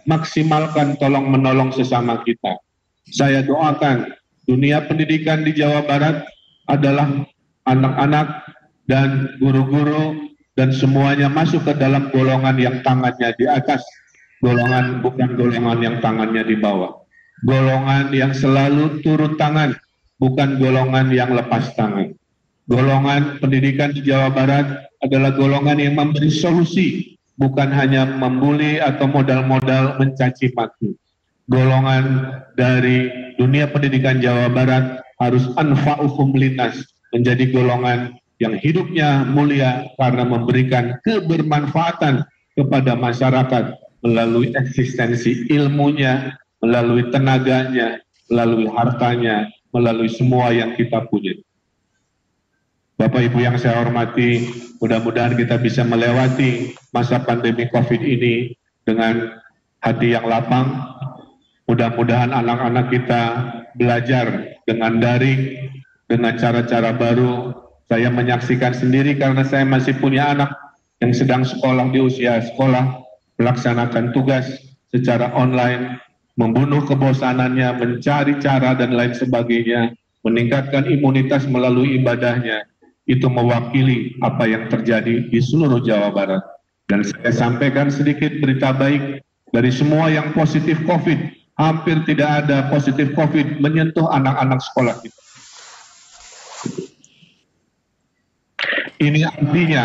maksimalkan tolong menolong sesama kita. Saya doakan dunia pendidikan di Jawa Barat adalah anak-anak dan guru-guru dan semuanya masuk ke dalam golongan yang tangannya di atas, golongan bukan golongan yang tangannya di bawah, golongan yang selalu turun tangan, bukan golongan yang lepas tangan. Golongan pendidikan di Jawa Barat adalah golongan yang memberi solusi, bukan hanya membuli atau modal-modal mencaci maki. Golongan dari dunia pendidikan Jawa Barat harus anfa'uhum linnas, menjadi golongan yang hidupnya mulia karena memberikan kebermanfaatan kepada masyarakat melalui eksistensi ilmunya, melalui tenaganya, melalui hartanya, melalui semua yang kita punya. Bapak Ibu yang saya hormati, mudah-mudahan kita bisa melewati masa pandemi COVID ini dengan hati yang lapang. Mudah-mudahan anak-anak kita belajar dengan daring, dengan cara-cara baru. Saya menyaksikan sendiri karena saya masih punya anak yang sedang sekolah di usia sekolah, melaksanakan tugas secara online, membunuh kebosanannya, mencari cara dan lain sebagainya, meningkatkan imunitas melalui ibadahnya. Itu mewakili apa yang terjadi di seluruh Jawa Barat. Dan saya sampaikan sedikit berita baik dari semua yang positif COVID. Hampir tidak ada positif COVID menyentuh anak-anak sekolah kita. Ini artinya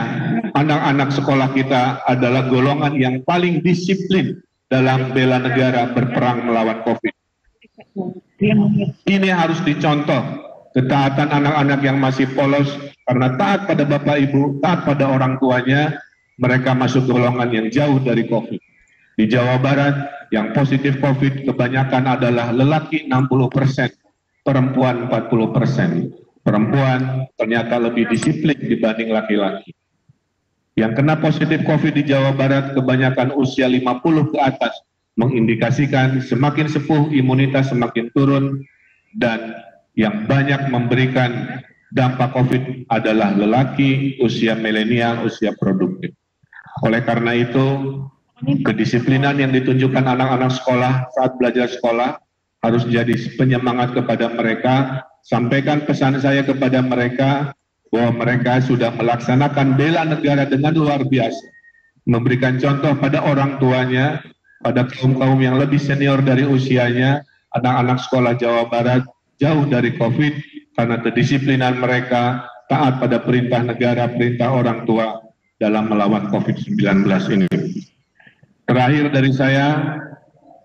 anak-anak sekolah kita adalah golongan yang paling disiplin dalam bela negara berperang melawan COVID. Ini harus dicontoh. Ketaatan anak-anak yang masih polos karena taat pada Bapak Ibu, taat pada orang tuanya, mereka masuk golongan yang jauh dari COVID. Di Jawa Barat, yang positif COVID kebanyakan adalah lelaki 60%, perempuan 40%. Perempuan ternyata lebih disiplin dibanding laki-laki. Yang kena positif COVID di Jawa Barat kebanyakan usia 50 ke atas, mengindikasikan semakin sepuh imunitas semakin turun, dan yang banyak memberikan dampak COVID adalah lelaki, usia milenial, usia produktif. Oleh karena itu, kedisiplinan yang ditunjukkan anak-anak sekolah saat belajar sekolah harus jadi penyemangat kepada mereka. Sampaikan pesan saya kepada mereka bahwa mereka sudah melaksanakan bela negara dengan luar biasa. Memberikan contoh pada orang tuanya, pada kaum-kaum yang lebih senior dari usianya, anak-anak sekolah Jawa Barat jauh dari COVID karena kedisiplinan mereka, taat pada perintah negara, perintah orang tua dalam melawan COVID-19 ini. Terakhir dari saya,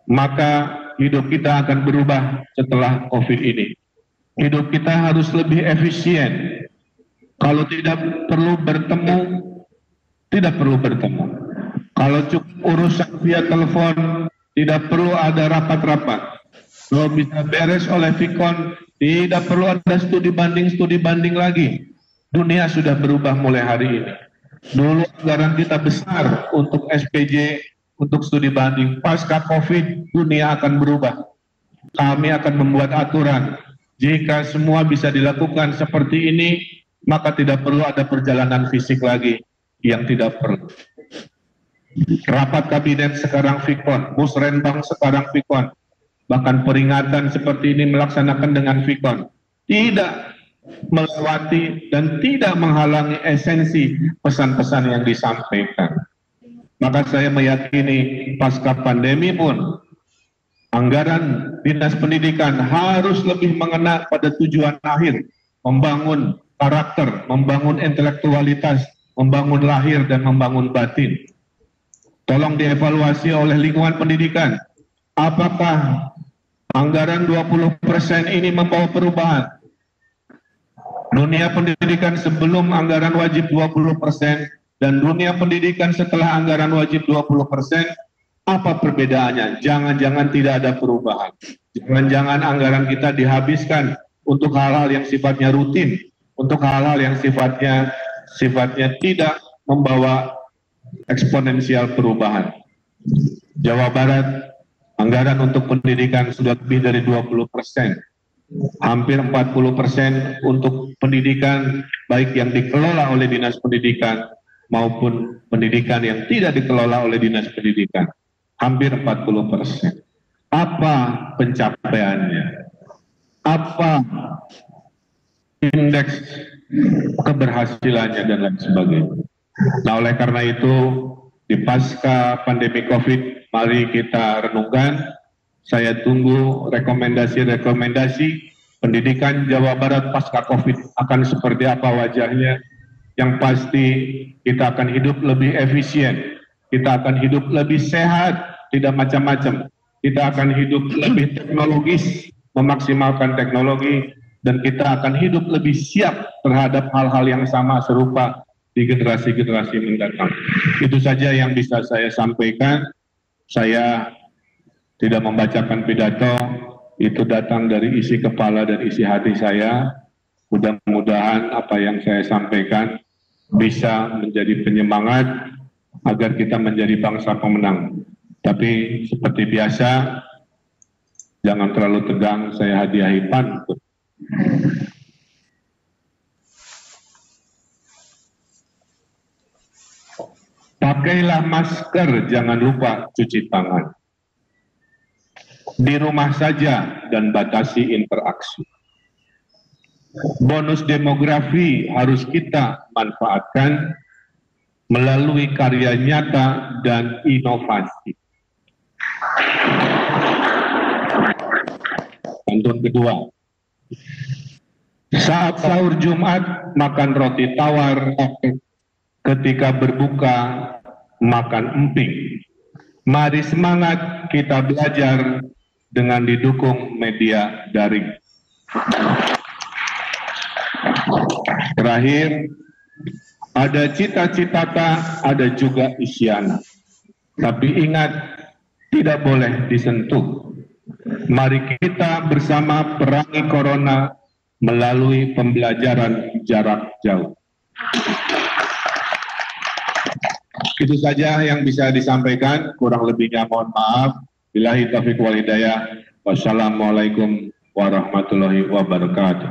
maka hidup kita akan berubah setelah COVID ini. Hidup kita harus lebih efisien. Kalau tidak perlu bertemu, tidak perlu bertemu. Kalau cukup urusan via telepon, tidak perlu ada rapat-rapat. Kalau bisa beres oleh Vicon, tidak perlu ada studi banding lagi. Dunia sudah berubah mulai hari ini. Dulu anggaran kita besar untuk SPJ, untuk studi banding. Pasca COVID, dunia akan berubah. Kami akan membuat aturan. Jika semua bisa dilakukan seperti ini, maka tidak perlu ada perjalanan fisik lagi yang tidak perlu. Rapat kabinet sekarang Vicon, musrenbang sekarang Vicon. Bahkan peringatan seperti ini melaksanakan dengan Vicon. Tidak melewati dan tidak menghalangi esensi pesan-pesan yang disampaikan. Maka saya meyakini pasca pandemi pun anggaran Dinas Pendidikan harus lebih mengena pada tujuan akhir, membangun karakter, membangun intelektualitas, membangun lahir dan membangun batin. Tolong dievaluasi oleh lingkungan pendidikan. Apakah anggaran 20% ini membawa perubahan? Dunia pendidikan sebelum anggaran wajib 20% dan dunia pendidikan setelah anggaran wajib 20%, apa perbedaannya? Jangan-jangan tidak ada perubahan. Jangan-jangan anggaran kita dihabiskan untuk hal-hal yang sifatnya rutin, untuk hal-hal yang sifatnya tidak membawa eksponensial perubahan. Jawa Barat, anggaran untuk pendidikan sudah lebih dari 20%. Hampir 40% untuk pendidikan, baik yang dikelola oleh Dinas Pendidikan maupun pendidikan yang tidak dikelola oleh Dinas Pendidikan. hampir 40%. Apa pencapaiannya? Apa indeks keberhasilannya dan lain sebagainya. Nah, oleh karena itu, di pasca pandemi COVID, mari kita renungkan. Saya tunggu rekomendasi-rekomendasi pendidikan Jawa Barat pasca COVID akan seperti apa wajahnya. Yang pasti kita akan hidup lebih efisien, kita akan hidup lebih sehat, tidak macam-macam. Kita akan hidup lebih teknologis, memaksimalkan teknologi, dan kita akan hidup lebih siap terhadap hal-hal yang sama serupa di generasi-generasi mendatang. Itu saja yang bisa saya sampaikan. Saya tidak membacakan pidato, itu datang dari isi kepala dan isi hati saya. Mudah-mudahan apa yang saya sampaikan bisa menjadi penyemangat agar kita menjadi bangsa pemenang. Tapi seperti biasa, jangan terlalu tegang, saya hadiahi pantun. Pakailah masker, jangan lupa cuci tangan. Di rumah saja dan batasi interaksi. Bonus demografi harus kita manfaatkan melalui karya nyata dan inovasi. Pantun kedua. Saat sahur Jumat makan roti tawar, ketika berbuka makan emping. Mari semangat kita belajar dengan didukung media daring. Terakhir, ada cita-cita, ada juga isyana. Tapi ingat, tidak boleh disentuh. Mari kita bersama perangi corona melalui pembelajaran jarak jauh. Itu saja yang bisa disampaikan, kurang lebihnya mohon maaf. Billahi taufiq wal hidayah. Wassalamualaikum warahmatullahi wabarakatuh.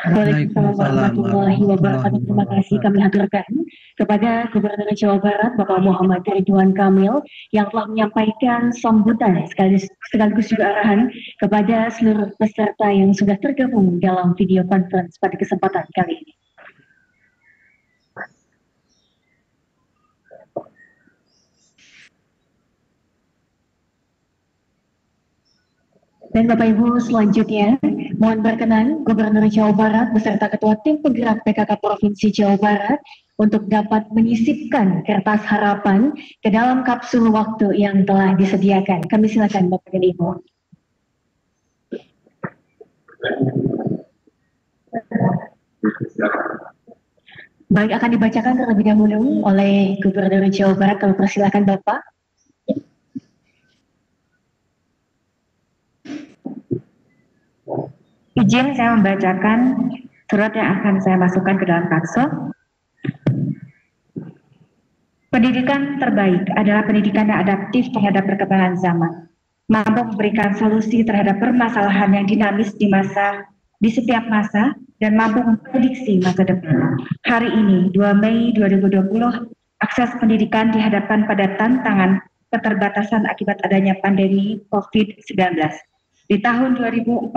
Waalaikumsalam warahmatullahi wabarakatuh. Terima kasih kami haturkan kepada Gubernur Jawa Barat Bapak Muhammad Ridwan Kamil yang telah menyampaikan sambutan sekaligus juga arahan kepada seluruh peserta yang sudah tergabung dalam video conference pada kesempatan kali ini. Dan Bapak Ibu, selanjutnya mohon berkenan Gubernur Jawa Barat beserta Ketua Tim Penggerak PKK Provinsi Jawa Barat untuk dapat menyisipkan kertas harapan ke dalam kapsul waktu yang telah disediakan. Kami silakan Bapak dan Ibu. Baik, akan dibacakan terlebih dahulu oleh Gubernur Jawa Barat. Kami persilakan Bapak. Izin saya membacakan surat yang akan saya masukkan ke dalam kapsul. Pendidikan terbaik adalah pendidikan yang adaptif terhadap perkembangan zaman, mampu memberikan solusi terhadap permasalahan yang dinamis di setiap masa, dan mampu memprediksi masa depan. Hari ini, 2 Mei 2020, akses pendidikan dihadapkan pada tantangan keterbatasan akibat adanya pandemi COVID-19. Di tahun 2045,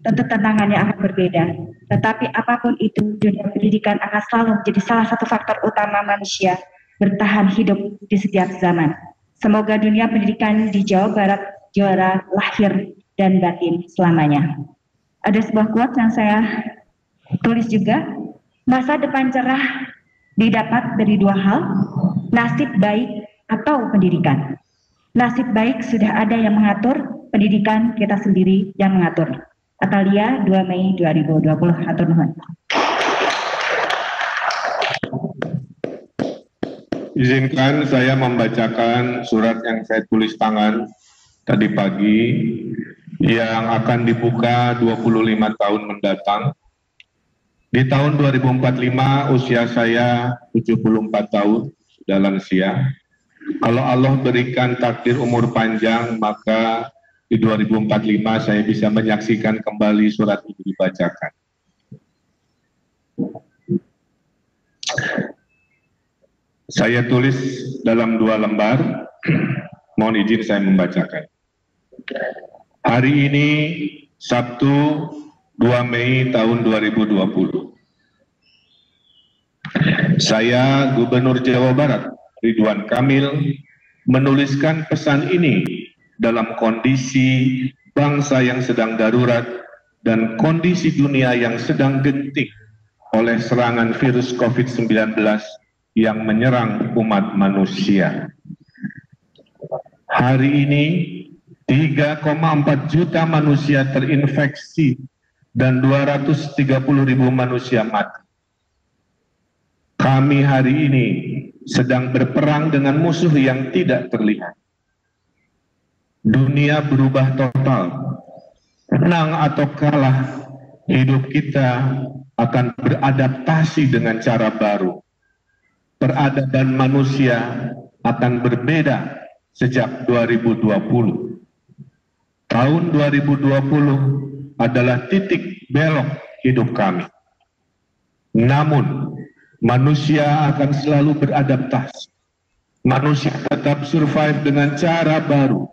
tentu tantangannya akan berbeda. Tetapi apapun itu, dunia pendidikan akan selalu menjadi salah satu faktor utama manusia bertahan hidup di setiap zaman. Semoga dunia pendidikan di Jawa Barat juara lahir dan batin selamanya. Ada sebuah quote yang saya tulis juga, masa depan cerah didapat dari dua hal, nasib baik atau pendidikan. Nasib baik sudah ada yang mengatur, pendidikan kita sendiri yang mengatur. Atalia, 2 Mei 2020. Hatur nuhun. Izinkan saya membacakan surat yang saya tulis tangan tadi pagi yang akan dibuka 25 tahun mendatang. Di tahun 2045 usia saya 74 tahun, sudah lansia. Kalau Allah berikan takdir umur panjang, maka di 2045 saya bisa menyaksikan kembali surat itu dibacakan. Saya tulis dalam 2 lembar. Mohon izin saya membacakan. Hari ini Sabtu 2 Mei tahun 2020. Saya Gubernur Jawa Barat Ridwan Kamil menuliskan pesan ini dalam kondisi bangsa yang sedang darurat dan kondisi dunia yang sedang genting oleh serangan virus COVID-19 yang menyerang umat manusia. Hari ini 3,4 juta manusia terinfeksi dan 230.000 manusia mati. Kami hari ini sedang berperang dengan musuh yang tidak terlihat. Dunia berubah total. Menang atau kalah, hidup kita akan beradaptasi dengan cara baru. Peradaban manusia akan berbeda sejak 2020. Tahun 2020 adalah titik belok hidup kami. Namun, manusia akan selalu beradaptasi. Manusia tetap survive dengan cara baru.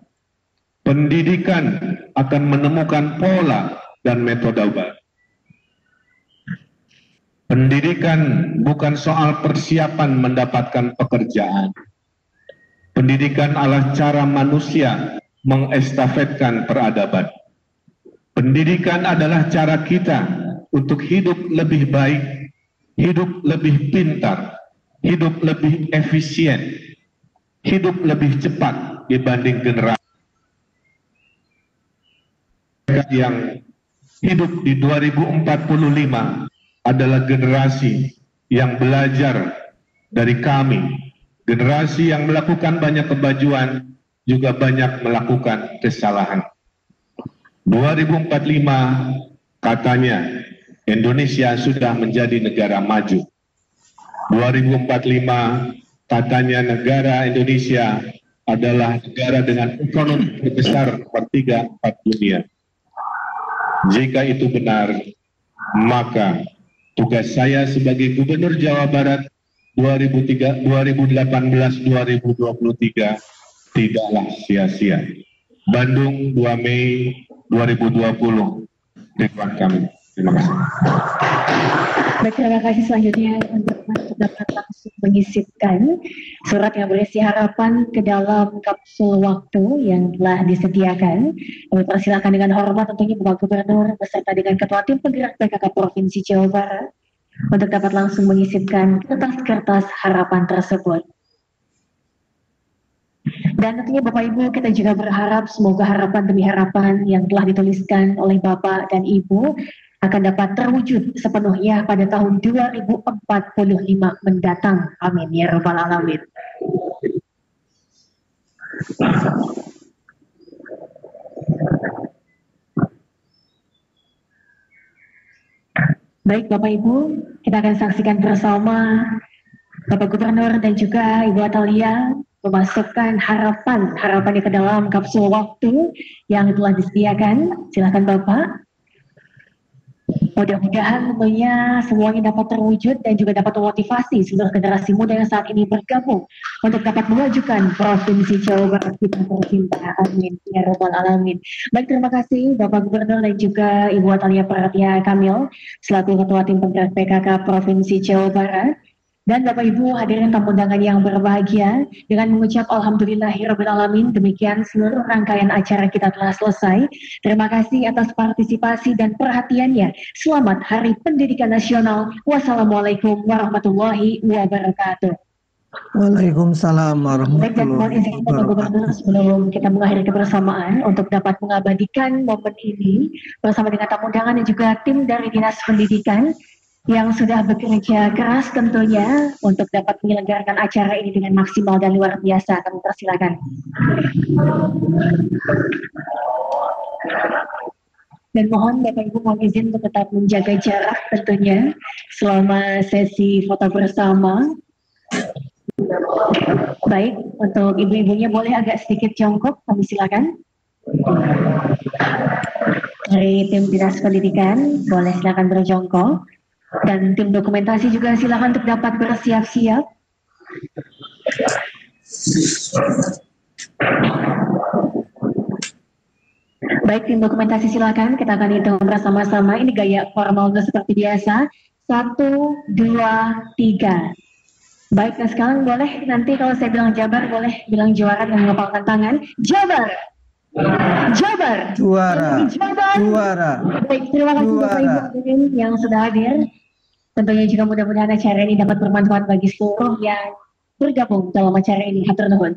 Pendidikan akan menemukan pola dan metode baru. Pendidikan bukan soal persiapan mendapatkan pekerjaan. Pendidikan adalah cara manusia mengestafetkan peradaban. Pendidikan adalah cara kita untuk hidup lebih baik, hidup lebih pintar, hidup lebih efisien, hidup lebih cepat dibanding generasi yang hidup di 2045 adalah generasi yang belajar dari kami. Generasi yang melakukan banyak kemajuan, juga banyak melakukan kesalahan. 2045 katanya Indonesia sudah menjadi negara maju. 2045 katanya negara Indonesia adalah negara dengan ekonomi terbesar per 3/4 dunia. Jika itu benar, maka tugas saya sebagai Gubernur Jawa Barat 2018-2023 tidaklah sia-sia. Bandung 2 Mei 2020. Ridwan Kamil. Terima kasih. Baik, terima kasih. Selanjutnya untuk dapat langsung menyisipkan surat yang berisi harapan ke dalam kapsul waktu yang telah disediakan. Kami persilakan dengan hormat tentunya Bapak Gubernur beserta dengan Ketua Tim Penggerak PKK Provinsi Jawa Barat untuk dapat langsung menyisipkan kertas-kertas harapan tersebut. Dan tentunya Bapak Ibu, kita juga berharap semoga harapan demi harapan yang telah dituliskan oleh Bapak dan Ibu akan dapat terwujud sepenuhnya pada tahun 2045 mendatang. Amin ya rabbal alamin. Baik Bapak Ibu, kita akan saksikan bersama Bapak Gubernur dan juga Ibu Atalia memasukkan harapan ke dalam kapsul waktu yang telah disediakan. Silakan Bapak. Mudah-mudahan tentunya semuanya dapat terwujud dan juga dapat memotivasi seluruh generasi muda yang saat ini bergabung untuk dapat memajukan Provinsi Jawa Barat kita tercinta. Amin ya rabbal alamin. Baik, terima kasih Bapak Gubernur dan juga Ibu Atalia Pratia Kamil selaku Ketua Tim Penggerak PKK Provinsi Jawa Barat. Dan Bapak Ibu hadirin tamu undangan yang berbahagia, dengan mengucap alhamdulillahirabbil alamin, demikian seluruh rangkaian acara kita telah selesai. Terima kasih atas partisipasi dan perhatiannya. Selamat Hari Pendidikan Nasional. Wassalamualaikum warahmatullahi wabarakatuh. Waalaikumsalam warahmatullahi wabarakatuh. Sebelum kita mengakhiri kebersamaan untuk dapat mengabadikan momen ini bersama dengan tamu undangan dan juga tim dari Dinas Pendidikan yang sudah bekerja keras tentunya untuk dapat menyelenggarakan acara ini dengan maksimal dan luar biasa. Kami persilakan. Dan mohon Bapak Ibu mohon izin untuk tetap menjaga jarak tentunya selama sesi foto bersama. Baik, untuk ibu-ibunya boleh agak sedikit jongkok, kami silakan. Dari tim Dinas Pendidikan boleh silakan berjongkok. Dan tim dokumentasi juga silakan untuk dapat bersiap-siap. Baik, tim dokumentasi silakan, kita akan hitung bersama-sama. Ini gaya formal seperti biasa. 1, 2, 3. Baik, nah sekarang boleh nanti kalau saya bilang Jabar, boleh bilang juara dan mengepalkan tangan. Jabar! Jabar! Juara! Jabar! Juara! Baik, terima kasih Bapak Ibu hadirin yang sudah hadir. Tentunya juga mudah-mudahan acara ini dapat bermanfaat bagi seluruh yang bergabung dalam acara ini. Hatur nuhun.